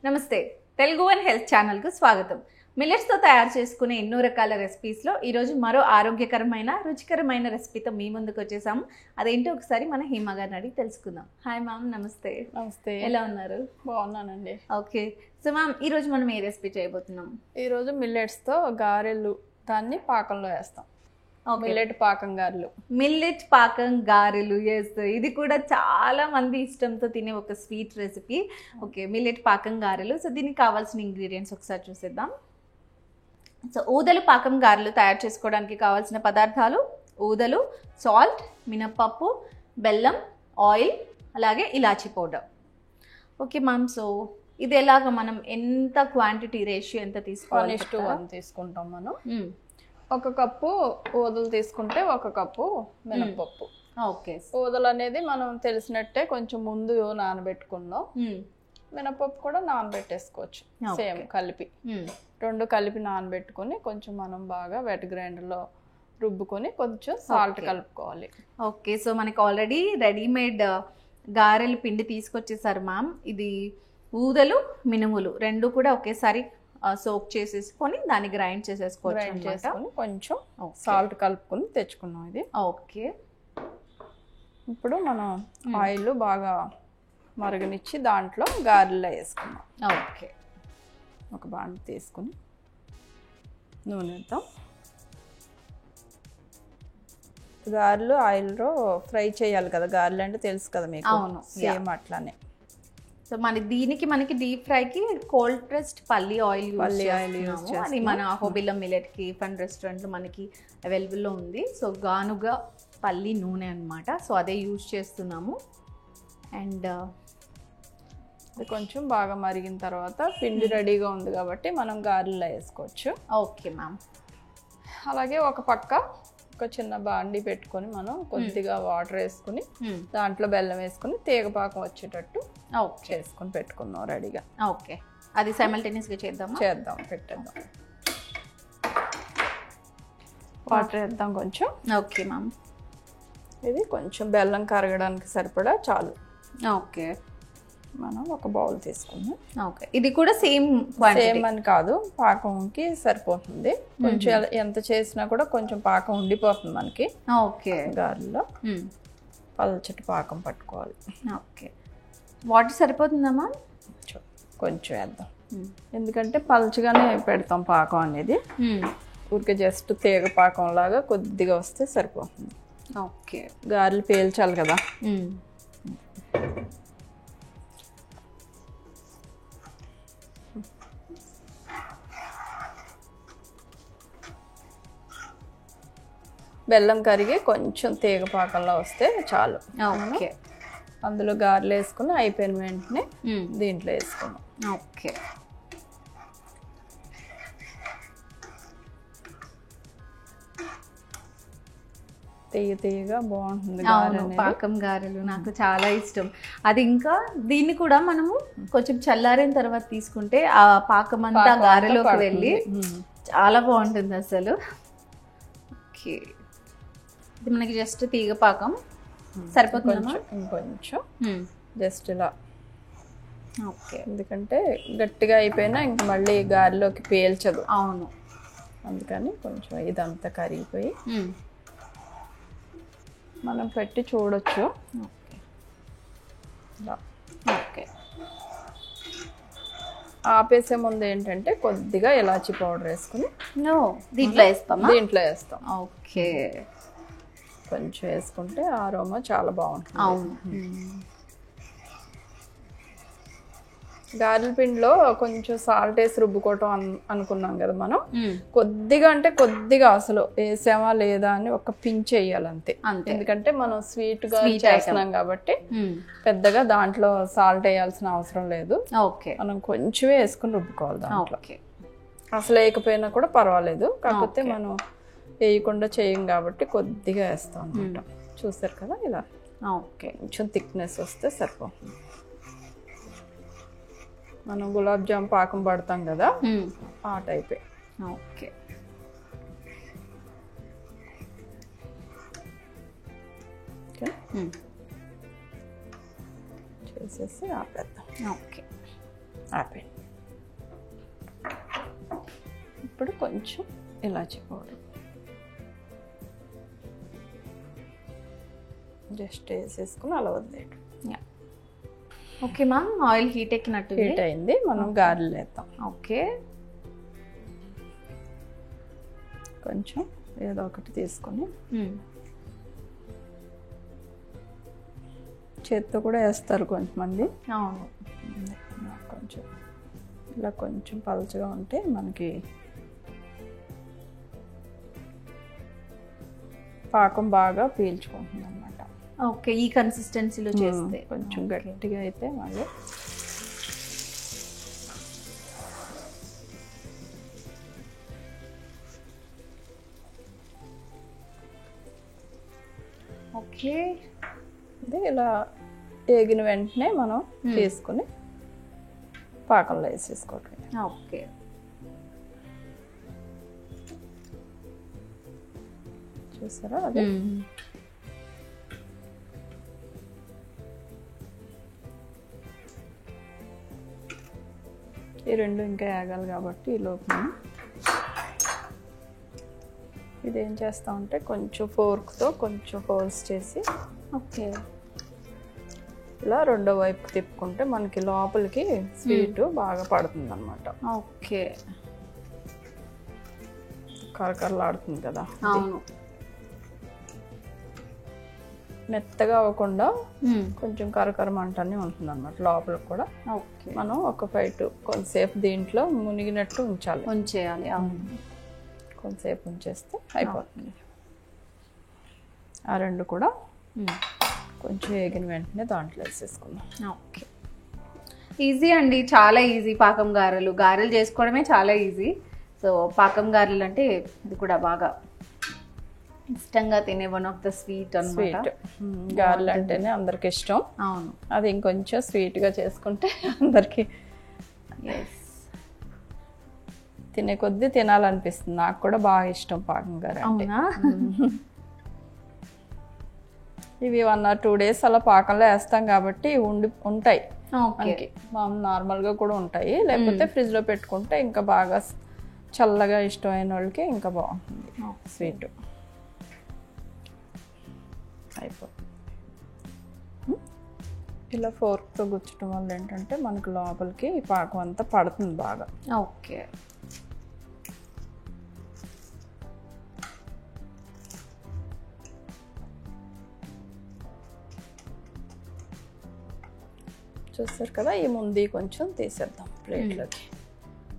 నమస్తే Telugu one health channel కు స్వాగతం. మిల్లెట్స్ తో తయారు చేసుకునే ఎన్నో రకాల రెసిపీస్ లో ఈ రోజు మరో ఆరోగ్యకరమైన రుచికరమైన రెసిపీతో మీ ముందుకు వచ్చేసాము. అదేంటో ఒకసారి మన హేమ గారిని అడిగి తెలుసుకుందాం. హాయ్ మ్యామ్, నమస్తే. నమస్తే, ఎలా ఉన్నారు? బాగున్నానండి. ఓకే, సో మ్యామ్ ఈ రోజు మనం ఏ రెసిపీ చేయబోతున్నాం? ఈరోజు మిల్లెట్స్తో గారెలు, దాన్ని పాకంలో వేస్తాం. మిల్లెట్ పాకం గారెలు. మిల్లెట్ పాకం గారెలు, ఎస్, ఇది కూడా చాలా మంది ఇష్టంతో తినే ఒక స్వీట్ రెసిపీ. ఓకే, మిల్లెట్ పాకం గారెలు. సో దీనికి కావాల్సిన ఇంగ్రీడియంట్స్ ఒకసారి చూసేద్దాం. సో ఊదలు పాకం గారెలు తయారు చేసుకోవడానికి కావాల్సిన పదార్థాలు: ఊదలు, సాల్ట్, మినప్పప్పు, బెల్లం, ఆయిల్, అలాగే ఇలాచీ పౌడర్. ఓకే మ్యామ్, సో ఇది ఎలాగ మనం ఎంత క్వాంటిటీ రేషియో ఎంత తీసుకోవాలి? 1:1 తీసుకుంటాం మనం. 1 కప్పు ఊదలు తీసుకుంటే 1 కప్పు మినప్పప్పు. ఓకే, ఊదలు అనేది మనం తెలిసినట్టే కొంచెం ముందు నానబెట్టుకుందాం. మినప్పప్పు కూడా నానబెట్టేసుకోవచ్చు, సేమ్ కలిపి. 2 కలిపి నానబెట్టుకొని కొంచెం మనం బాగా వెట్ గ్రైండర్లో రుబ్బుకొని కొంచెం సాల్ట్ కలుపుకోవాలి. ఓకే, సో మనకి ఆల్రెడీ రెడీమేడ్ గారెలు పిండి తీసుకొచ్చేసారు మ్యామ్. ఇది ఊదలు, మినుములు రెండు కూడా ఒకేసారి సోక్ చేసేసుకొని దాన్ని గ్రైండ్ చేసేసుకొని కొంచెం సాల్ట్ కలుపుకొని తెచ్చుకున్నాం ఇది. ఓకే, ఇప్పుడు మనం ఆయిల్ బాగా మరగనిచ్చి దాంట్లో గారెల్లో వేసుకున్నాం. ఓకే, ఒక బాండి తీసుకుని నూనె వేద్దాం. గారెలు ఆయిల్లో ఫ్రై చేయాలి కదా, గారెలు అంటే తెలుసు కదా మీకు. అవును, సేమ్ అట్లానే. సో మనకి డీప్ ఫ్రైకి కోల్డ్ ప్రెస్డ్ పల్లి ఆయిల్ యూజ్ చేస్తాము. అది మన అహోబిలం మిల్లెట్కి ఫన్ రెస్టారెంట్లో మనకి అవైలబుల్లో ఉంది. సో గానుగా పల్లి నూనె అన్నమాట. సో అదే యూజ్ చేస్తున్నాము. అండ్ ఇది కొంచెం బాగా మరిగిన తర్వాత పిండి రెడీగా ఉంది కాబట్టి మనం గారెల్లో వేసుకోవచ్చు. Okay ma'am. అలాగే ఒక పక్క ఒక చిన్న బాండి పెట్టుకొని మనం కొద్దిగా వాటర్ వేసుకుని దాంట్లో బెల్లం వేసుకుని తీగపాకం వచ్చేటట్టు చేసుకుని పెట్టుకుందాం రెడీగా. ఓకే, అది సైమల్టేనియస్గా చేద్దాం. పెట్టేద్దాం. వాటర్ వేద్దాం కొంచెం. Okay ma'am. ఇది కొంచెం బెల్లం కరగడానికి సరిపడా చాలు. ఓకే, మనం ఒక బౌల్ తీసుకుందాం. ఓకే, ఇది కూడా సేమ్ అని కాదు, పాకంకి సరిపోతుంది. కొంచెం ఎంత చేసినా కూడా కొంచెం పాకం ఉండిపోతుంది మనకి. ఓకే, గారెల్లో పల్చటి పాకం పట్టుకోవాలి. ఓకే, వాటర్ సరిపోతుందమ్మా? కొంచెం వేద్దాం, ఎందుకంటే పల్చగానే పెడతాం పాకం అనేది. ఊరికే జస్ట్ తీగ పాకం లాగా కొద్దిగా వస్తే సరిపోతుంది. ఓకే, గారెలు పేల్చాలి కదా. బెల్లం కరిగి కొంచెం తీగ పాకంలో వస్తే చాలు. ఓకే, అందులో గారెలు వేసుకుని అయిపోయిన వెంటనే దీంట్లో వేసుకున్నాం. ఓకే, తీయగా బాగుంటుంది పాకం గారెలు. నాకు చాలా ఇష్టం అది. ఇంకా దీన్ని కూడా మనము కొంచెం చల్లారిన తర్వాత తీసుకుంటే ఆ పాకం అంతా గారెలోకి వెళ్ళి చాలా బాగుంటుంది అసలు. ఓకే, ఇది మనకి జస్ట్ తీగ పాకం సరిపోతుంది. ఇంకొంచెం జస్ట్ ఇలా. ఓకే, ఎందుకంటే గట్టిగా అయిపోయినా ఇంక మళ్ళీ గారెలోకి పేల్చదు. అవును, అందుకని కొంచెం ఇదంతా కరిగిపోయి మనం పెట్టి చూడొచ్చు. ఓకే, ఆపేసే ముందు ఏంటంటే కొద్దిగా ఇలాచీ పౌడర్ వేసుకుని దీంట్లో వేస్తాం. ఓకే, కొంచెం వేసుకుంటే ఆరోమా చాలా బాగుంటుంది. అవును, గారెల పిండిలో కొంచెం సాల్ట్ వేసి రుబ్బుకోవటం అనుకున్నాం కదా మనం. కొద్దిగా అంటే కొద్దిగా అసలు వేసామా లేదా అని ఒక పించ్ వేయాలి అంతే. ఎందుకంటే మనం స్వీట్ గా చేస్తున్నాం కాబట్టి పెద్దగా దాంట్లో సాల్ట్ వేయాల్సిన అవసరం లేదు. ఓకే, మనం కొంచెం వేసుకుని రుబ్బుకోవాలి దాంట్లో. అసలు వేయకపోయినా కూడా పర్వాలేదు, కాకపోతే మనం వేయకుండా చేయం కాబట్టి కొద్దిగా వేస్తాం అనమాట. చూసారు కదా ఇలా. ఓకే, కొంచెం థిక్నెస్ వస్తే సరిపోతుంది. మనం గులాబ్ జామ్ పాకం పడతాం కదా, ఆ టైపే. ఓకే, చేసేసి ఆపేద్దాం. ఓకే, ఆపేయండి. ఇప్పుడు కొంచెం ఇలాచీ పౌడర్ జస్ట్ వేసేసుకుని అలా వదిలేయడం. ఓకే మ్యామ్, ఆయిల్ హీట్ ఎక్కినట్టు హీట్ అయింది, మనం గారెలు వేద్దాం. ఓకే, కొంచెం ఏదో ఒకటి తీసుకొని చేత్తో కూడా వేస్తారు కొంతమంది. అవును, కొంచెం ఇలా కొంచెం పలుచగా ఉంటే మనకి పాకం బాగా పీల్చుకుంటుంది అన్నమాట. ఓకే, ఈ కన్సిస్టెన్సీలో చేస్తే. కొంచెం గట్టిగా అయితే మళ్ళీ ఓకే, ఇది ఇలా వేగిన వెంటనే మనం తీసుకుని పాకంలో వేసేసుకోవటం. ఓకే, చూసారా అది ఈ రెండు ఇంకా వేగాలి కాబట్టి ఈ లోపు మనం ఇదేం చేస్తామంటే కొంచెం ఫోర్క్తో కొంచెం హోల్స్ చేసి ఓకే ఇలా రెండో వైపు తిప్పుకుంటే మనకి లోపలికి స్వీట్ బాగా పడుతుంది అనమాట. ఓకే, కరకరలాడుతుంది కదా. అవును, మెత్తగా అవ్వకుండా కొంచెం కరకరమంటనే ఉంటుంది అనమాట లోపలికి కూడా. ఓకే, మనం ఒక 5 to కొంతసేపు దీంట్లో మునిగినట్టు ఉంచేయాలి. అవును, కొంతసేపు ఉంచేస్తే అయిపోతుంది. ఆ రెండు కూడా కొంచెం వేగిన వెంటనే దాంట్లో వేసేసుకుందాం. ఓకే, ఈజీ అండి, చాలా ఈజీ. పాకం గారెలు చేసుకోవడమే చాలా ఈజీ. సో పాకం గారెలు అంటే ఇది కూడా బాగా ఇష్టంగా తినే వన్ ఆఫ్ ద స్వీట్ అన్నమాట. గారెలు అంటేనే అందరికి ఇష్టం. అవును, అది ఇంకొంచెం స్వీట్గా చేసుకుంటే అందరికి తినే కొద్దీ తినాలనిపిస్తుంది. నాకు కూడా బాగా ఇష్టం పాకం గారె అంటే. ఇవి 1 or 2 days అలా పాకంలో వేస్తాం కాబట్టి ఉంటాయి మనకి. నార్మల్గా కూడా ఉంటాయి, లేకపోతే ఫ్రిడ్జ్లో పెట్టుకుంటే ఇంకా బాగా చల్లగా ఇష్టమైన వాళ్ళకి ఇంకా బాగుంటుంది స్వీట్. అయిపోతుంది. ఇలా ఫోర్క్తో గుచ్చడం వల్ల ఏంటంటే మనకు లోపలికి పాకం అంతా పడుతుంది బాగా. ఓకే, చూస్తారు కదా, ఈ ముందు కొంచెం తీసేద్దాం ప్లేట్లోకి.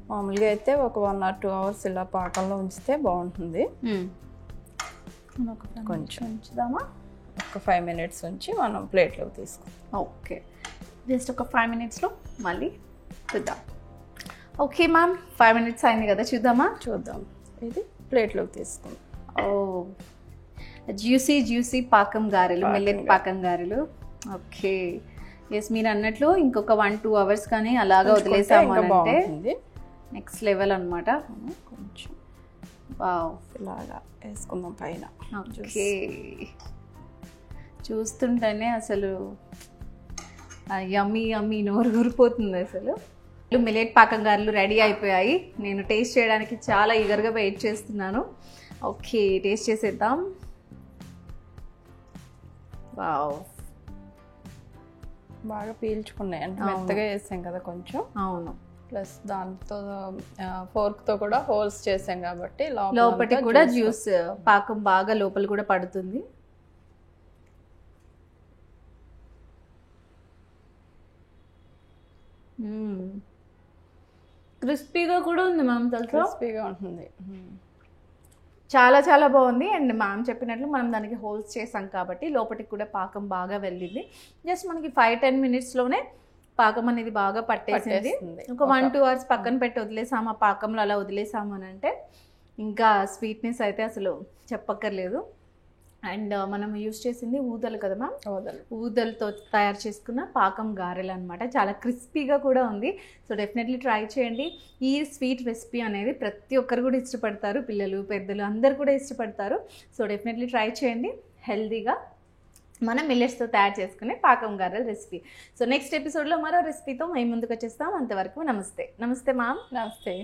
మామూలుగా అయితే ఒక 1 or 2 hours ఇలా పాకంలో ఉంచితే బాగుంటుంది. కొంచెం ఉంచుదామా? ఒక 5 minutes ఉంచి మనం ప్లేట్లోకి తీసుకుందాం. ఓకే, జస్ట్ ఒక 5 minutesలో మళ్ళీ చూద్దాం. ఓకే మ్యామ్, 5 minutes అయింది కదా, చూద్దాం. ఇది ప్లేట్లోకి తీసుకుందాం. ఓ, జ్యూసీ పాకం గారెలు, మిల్లెట్ పాకం గారెలు. ఓకే, ఎస్, మీరు అన్నట్లు ఇంకొక 1-2 hours కానీ అలాగా వదిలేసాము అంటే నెక్స్ట్ లెవెల్ అనమాట. కొంచెం వావ్, ఇలాగా వేసుకుందాం పైన. ఓకే, చూస్తుంటేనే అసలు యమ్మీ నోరు ఊరిపోతుంది అసలు. మిల్లెట్ పాకం గారెలు రెడీ అయిపోయాయి. నేను టేస్ట్ చేయడానికి చాలా ఈగర్గా వెయిట్ చేస్తున్నాను. ఓకే, టేస్ట్ చేసేద్దాం. వావ్, బాగా పీల్చుకున్నాయి అంటే మెత్తగా వేసాం కదా కొంచెం. అవును, ప్లస్ దాంతో ఫోర్క్తో కూడా హోల్స్ చేసాం కాబట్టి లోపటి కూడా జ్యూస్ పాకం బాగా లోపల కూడా పడుతుంది. క్రిస్పీగా కూడా ఉంది మ్యామ్, తెలుసా? క్రిస్పీగా ఉంటుంది, చాలా చాలా బాగుంది. అండ్ మ్యామ్ చెప్పినట్లు మనం దానికి హోల్స్ చేసాం కాబట్టి లోపలికి కూడా పాకం బాగా వెళ్ళింది. జస్ట్ మనకి 5-10 minutesలోనే పాకం అనేది బాగా పట్టేసింది. ఒక 1-2 hours పక్కన పెట్టి వదిలేసాము, ఆ పాకంలో అలా వదిలేసాము అని అంటే ఇంకా స్వీట్నెస్ అయితే అసలు చెప్పక్కర్లేదు. అండ్ మనం యూజ్ చేసింది ఊదలు కదా మ్యామ్, ఊదలతో తయారు చేసుకున్న పాకం గారెలు అనమాట. చాలా క్రిస్పీగా కూడా ఉంది. సో డెఫినెట్లీ ట్రై చేయండి. ఈ స్వీట్ రెసిపీ అనేది ప్రతి ఒక్కరు కూడా ఇష్టపడతారు, పిల్లలు పెద్దలు అందరు కూడా ఇష్టపడతారు. సో డెఫినెట్లీ ట్రై చేయండి. హెల్దీగా మనం మిల్లెట్స్తో తయారు చేసుకునే పాకం గారెల రెసిపీ. సో నెక్స్ట్ ఎపిసోడ్లో మరో రెసిపీతో మేము ముందుకు వచ్చేస్తాం. అంతవరకు నమస్తే. నమస్తే మ్యామ్. నమస్తే.